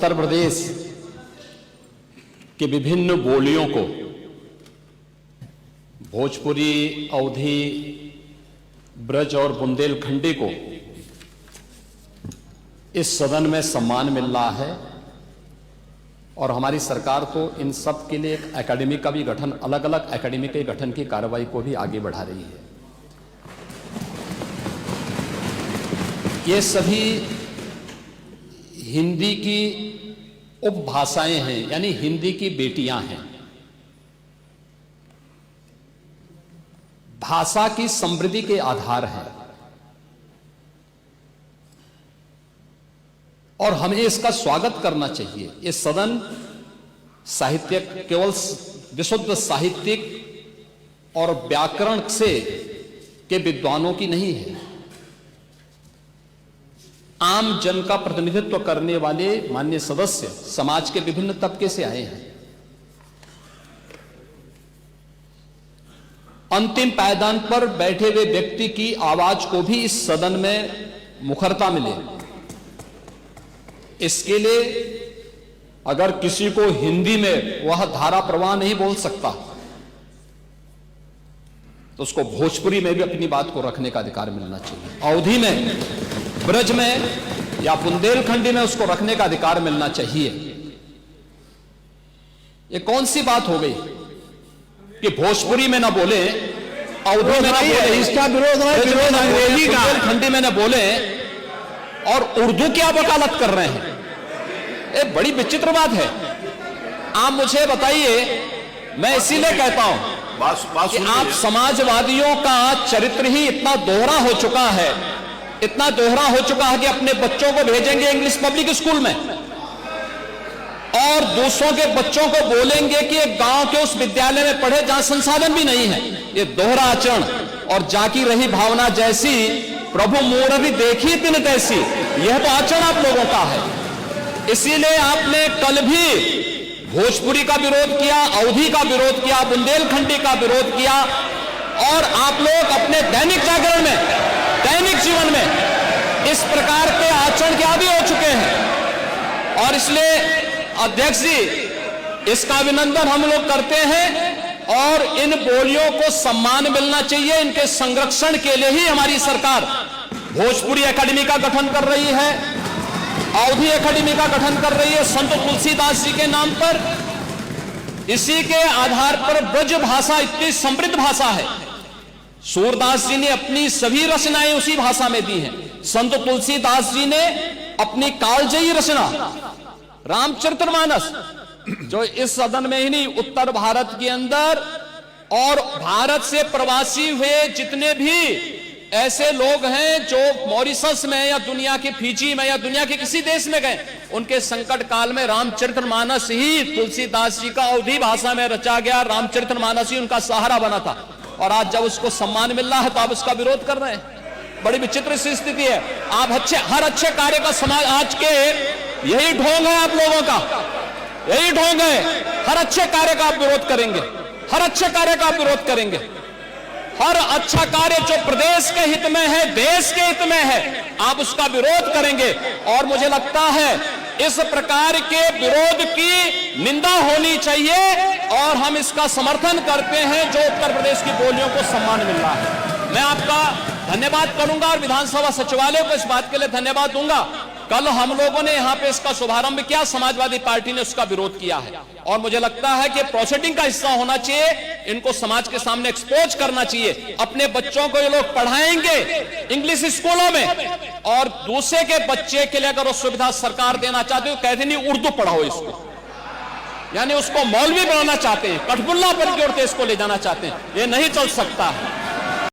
उत्तर प्रदेश के विभिन्न बोलियों को, भोजपुरी, अवधी, ब्रज और बुंदेलखंडी को इस सदन में सम्मान मिल रहा है और हमारी सरकार तो इन सब के लिए एक एकेडमी का भी गठन, अलग अलग एकेडमी के गठन की कार्रवाई को भी आगे बढ़ा रही है। ये सभी हिंदी की उपभाषाएं हैं, यानी हिंदी की बेटियां हैं। भाषा की समृद्धि के आधार हैं और हमें इसका स्वागत करना चाहिए। ये सदन साहित्यिक, केवल विशुद्ध साहित्यिक और व्याकरण से के विद्वानों की नहीं है, आम जन का प्रतिनिधित्व करने वाले माननीय सदस्य समाज के विभिन्न तबके से आए हैं। अंतिम पायदान पर बैठे हुए व्यक्ति की आवाज को भी इस सदन में मुखरता मिले, इसके लिए अगर किसी को हिंदी में वह धारा प्रवाह नहीं बोल सकता तो उसको भोजपुरी में भी अपनी बात को रखने का अधिकार मिलना चाहिए, अवधी में, ब्रज में या बुंदेलखंडी में उसको रखने का अधिकार मिलना चाहिए। ये कौन सी बात हो गई कि भोजपुरी में ना बोले, अवधी में ना बोले, इसका विरोध अंग्रेजी का, बुंदेलखंडी में ना बोले और उर्दू की आप वकालत कर रहे हैं। ये बड़ी विचित्र बात है। आप मुझे बताइए, मैं इसीलिए कहता हूं कि आप समाजवादियों का चरित्र ही इतना दोहरा हो चुका है, इतना दोहरा हो चुका है कि अपने बच्चों को भेजेंगे इंग्लिश पब्लिक स्कूल में और दूसरों के बच्चों को बोलेंगे कि एक गांव के उस विद्यालय में पढ़े जहां संसाधन भी नहीं है। ये दोहरा आचरण और जाकी रही भावना जैसी प्रभु मूर्ति देखी तिन तैसी, यह तो आचरण आप लोगों का है। इसीलिए आपने कल भी भोजपुरी का विरोध किया, अवधी का विरोध किया, बुंदेलखंडी का विरोध किया और आप लोग अपने दैनिक जागरण में, दैनिक जीवन में इस प्रकार के आचरण के आदी हो चुके हैं। और इसलिए अध्यक्ष जी, इसका अभिनंदन हम लोग करते हैं और इन बोलियों को सम्मान मिलना चाहिए। इनके संरक्षण के लिए ही हमारी सरकार भोजपुरी एकेडमी का गठन कर रही है, अवधी एकेडमी का गठन कर रही है संत तुलसीदास जी के नाम पर। इसी के आधार पर ब्रज भाषा इतनी समृद्ध भाषा है। सूरदास जी ने अपनी सभी रचनाएं उसी भाषा में दी हैं। संत तुलसीदास जी ने अपनी कालजयी रचना रामचरितमानस, जो इस सदन में ही नहीं, उत्तर भारत के अंदर और भारत से प्रवासी हुए जितने भी ऐसे लोग हैं जो मॉरिशस में या दुनिया के फिजी में या दुनिया के किसी देश में गए, उनके संकट काल में रामचरितमानस ही तुलसीदास जी का अवधी भाषा में रचा गया, रामचरितमानस ही उनका सहारा बना था। और आज जब उसको सम्मान मिल रहा है तो आप उसका विरोध कर रहे हैं। बड़ी विचित्र सी स्थिति है। आप हर अच्छे कार्य का समाज, आज के यही ढोंग है आप लोगों का, यही ढोंग है। हर अच्छे कार्य का आप विरोध करेंगे, हर अच्छे कार्य का आप विरोध करेंगे। हर अच्छा कार्य जो प्रदेश के हित में है, देश के हित में है, आप उसका विरोध करेंगे। और मुझे लगता है इस प्रकार के विरोध की निंदा होनी चाहिए और हम इसका समर्थन करते हैं जो उत्तर प्रदेश की बोलियों को सम्मान मिल रहा है। मैं आपका धन्यवाद करूंगा और विधानसभा सचिवालय को इस बात के लिए धन्यवाद दूंगा। कल हम लोगों ने यहां पे इसका शुभारंभ किया, समाजवादी पार्टी ने उसका विरोध किया है और मुझे लगता है कि प्रोसीडिंग का हिस्सा होना चाहिए। इनको समाज के सामने एक्सपोज करना चाहिए। अपने बच्चों को ये लोग पढ़ाएंगे इंग्लिश स्कूलों में और दूसरे के बच्चे के लिए अगर वो सुविधा सरकार देना चाहते हो, कहते नहीं उर्दू पढ़ाओ इसको, यानी उसको मौलवी बनाना चाहते हैं, कठपुल्ला पर जोड़ते इसको ले जाना चाहते हैं। ये नहीं चल सकता है।